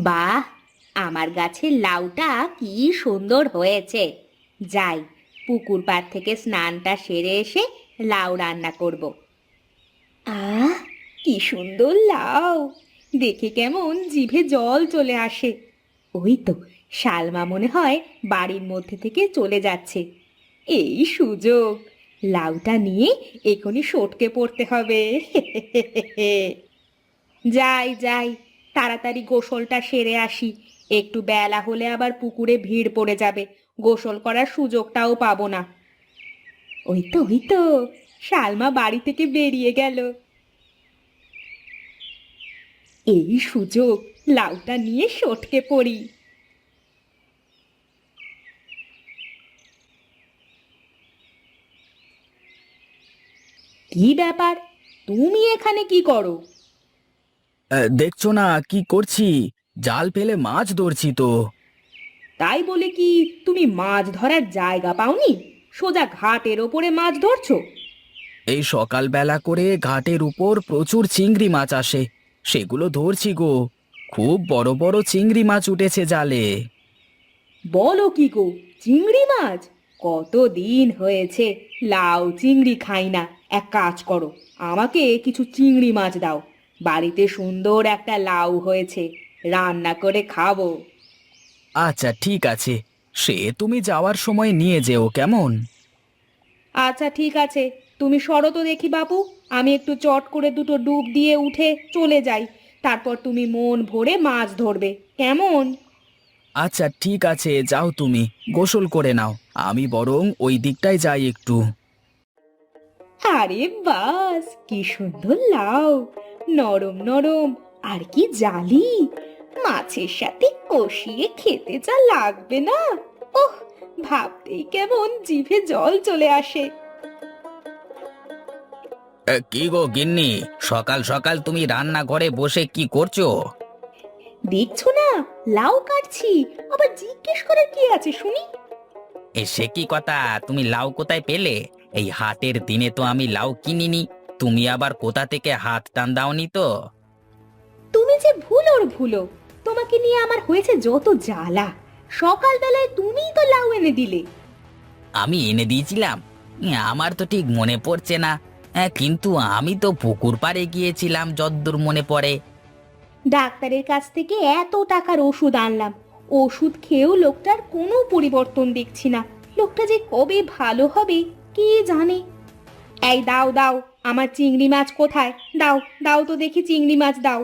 বাহ, আমার গাছের লাউটা কি সুন্দর হয়েছে। যাই, পুকুর পাড় থেকে স্নানটা সেরে এসে লাউ রান্না করব। আহ, কি সুন্দর লাউ! দেখে কেমন জিভে জল চলে আসে। ওই তো শালমা মনে হয় বাড়ির মধ্যে থেকে চলে যাচ্ছে। এই সুযোগ, লাউটা নিয়ে এখনই সটকে পড়তে হবে। যাই যাই, তাড়াতাড়ি গোসলটা সেরে আসি। একটু বেলা হলে আবার পুকুরে ভিড় পড়ে যাবে, গোসল করার সুযোগটাও পাবো না। ওই তো শালমা বাড়ি থেকে বেরিয়ে গেল। এই সুযোগ, লাউটা নিয়ে সটকে পড়ি। কি ব্যাপার, তুমি এখানে কি করো? দেখছো না কি করছি? জাল ফেলে মাছ ধরছি তো। তাই বলে কি তুমি মাছ ধরার জায়গা পাওনি? সোজা ঘাটের ওপরে মাছ ধরছো? এই সকালবেলা করে ঘাটের উপর প্রচুর চিংড়ি মাছ আসে, সেগুলো ধরছি গো। খুব বড় বড় চিংড়ি মাছ উঠেছে জালে। বলো কি গো, চিংড়ি মাছ! কতদিন হয়েছে লাউ চিংড়ি খাই না। এক কাজ করো, আমাকে কিছু চিংড়ি মাছ দাও। বাড়িতে সুন্দর একটা লাউ হয়েছে, রান্না করে খাবো। আচ্ছা ঠিক আছে, সে তুমি যাওয়ার সময় নিয়ে যেও কেমন। আচ্ছা ঠিক আছে, তুমি সরো তো দেখি বাপু। আমি একটু চট করে দুটো ডুব দিয়ে উঠে চলে যাই, তারপর তুমি মন ভরে মাছ ধরবে, কেমন? আচ্ছা ঠিক আছে, যাও তুমি গোসল করে নাও, আমি বরং ওই দিকটায় যাই একটু। আরে বাস, কি সুন্দর লাউ! নরম নরম, আর কি জালি! মাছের সাথে কষিয়ে খেতে যা লাগবে না! ওহ, ভাবতেই কেমন জিভে জল চলে আসে। কি গো গিন্নি, সকাল সকাল তুমি রান্নাঘরে বসে কি করছো? দেখছো না, লাউ কাটছি। আবার জিজ্ঞেস করার কি আছে শুনি? সে কি কথা, তুমি লাউ কোথায় পেলে? এই হাটের দিনে তো আমি লাউ কিনিনি। তুমি আবার কোথা থেকে হাত টান দাওনি তো? তুমি যে ভুলোর ভুলো, তোমাকে নিয়ে আমার হয়েছে যত জ্বালা। সকালবেলায় তুমিই তো লাউ এনে দিলে। আমি এনে দিয়েছিলাম? আমার তো ঠিক মনে পড়ছে না। কিন্তু আমি তো পুকুর পাড়ে গিয়েছিলাম যদ্দূর মনে পড়ে। ডাক্তারের কাছ থেকে এত টাকার ওষুধ আনলাম, ওষুধ খেয়েও লোকটার কোনো পরিবর্তন দেখছি না। লোকটা যে কবে ভালো হবে কে জানে। এই দাও দাও, আমার চিংড়ি মাছ কোথায়? দাও দাও তো দেখি, চিংড়ি মাছ দাও।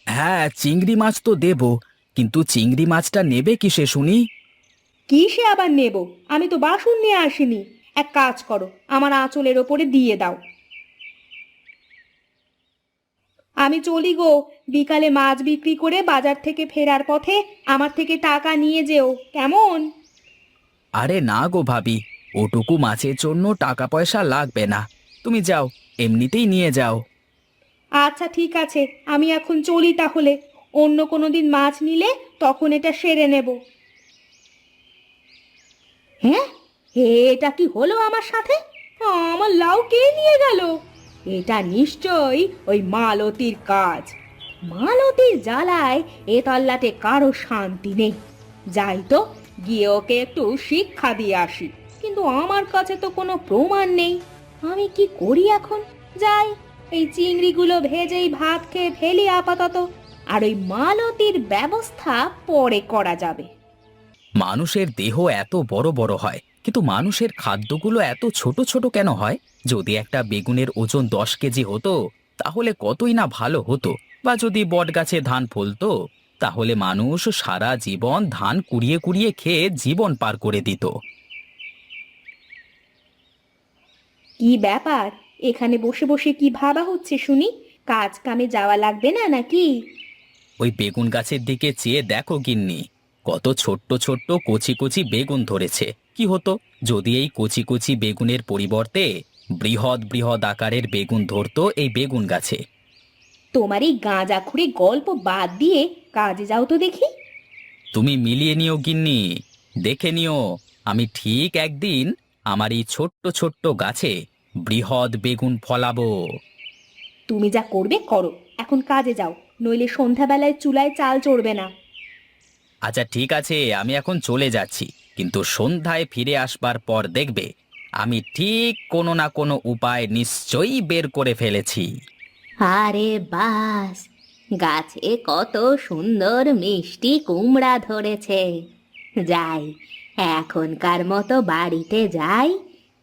হ্যাঁ, চিংড়ি মাছ তো দেবো, কিন্তু চিংড়ি মাছটা নেবে কিসে শুনি? কিসে আবার নেব? আমি তো বাসন নিয়ে আসিনি। এক কাজ করো, আমার আঁচলের ওপরে দিয়ে দাও। আমি চলি গো, বিকালে মাছ বিক্রি করে বাজার থেকে ফেরার পথে আমার থেকে টাকা নিয়ে যেও, কেমন? আরে না গো ভাবি, ওটুকু মাছের জন্য টাকা পয়সা লাগবে না। তুমি যাও, এমনিতেই নিয়ে যাও। আচ্ছা ঠিক আছে, আমি এখন চলি তাহলে। অন্য কোনো দিন মাছ নিলে তখন এটা সেরে নেব। হ্যাঁ, এটা কি হলো আমার সাথে? আমার লাউ কে নিয়ে গেল? এটা নিশ্চয়ই ওই মালতীর কাজ। মালতীর জ্বালায় এ তল্লাটে কারো শান্তি নেই। যাই তো, গিয়ে ওকে একটু শিক্ষা দিয়ে আসি। কিন্তু আমার কাছে তো কোনো প্রমাণ নেই। আমি কি করি এখন? যাই, এই চিংড়িগুলো ভেজেই ভাত খেয়ে ফেলি আপাতত। আর ওই মালতীর ব্যবস্থা পরে করা যাবে। মানুষের দেহ এত বড় বড় হয়, কিন্তু মানুষের খাদ্যগুলো এত ছোট ছোট কেন হয়? যদি একটা বেগুনের ওজন 10 কেজি হতো, তাহলে কতই না ভালো হতো। বা যদি বটগাছে ধান ফলতো, তাহলে মানুষ সারা জীবন ধান কুড়িয়ে কুড়িয়ে খেয়ে জীবন পার করে দিত। কি ব্যাপার, এখানে বসে বসে কি ভাবা হচ্ছে শুনি? কাজ কামে যাওয়া লাগবে না নাকি? ওই বেগুন গাছের দিকে চেয়ে দেখো গিন্নি, কত ছোট্ট ছোট্ট কচি কচি বেগুন ধরেছে। কি হতো যদি এই কচি কচি বেগুনের পরিবর্তে বৃহৎ বৃহৎ আকারের বেগুন ধরতো এই বেগুন গাছে? তোমার এই গাঁজাখুরি গল্প বাদ দিয়ে কাজে যাও তো দেখি। তুমি মিলিয়ে নিও গিন্নি, দেখে নিও, আমি ঠিক একদিন আমার এই ছোট্ট ছোট্ট গাছে বৃহৎ বেগুন ফলাবো। তুমি যা করবে করো, এখন কাজে যাও। নইলে সন্ধ্যাবেলায় চুলায় চাল চড়বে না। আচ্ছা ঠিক আছে, আমি এখন চলে যাচ্ছি, কিন্তু সন্ধ্যায় ফিরে আসবার পর দেখবে আমি ঠিক কোনো না কোনো উপায় নিশ্চয়ই বের করে ফেলেছি। আরে বাস, গাছে কত সুন্দর মিষ্টি কুমড়া ধরেছে। যাই, এখনকার মতো বাড়িতে যাই,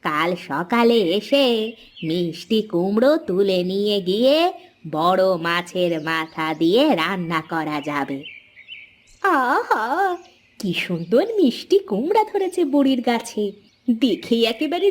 কাল সকালে এসে মিষ্টি কুমড়ো তুলে নিয়ে গিয়ে বড় মাছের মাথা দিয়ে রান্না করা যাবে। আহা, কি সুন্দর মিষ্টি কুমড়া ধরেছে বুড়ির গাছে, দেখেই একেবারে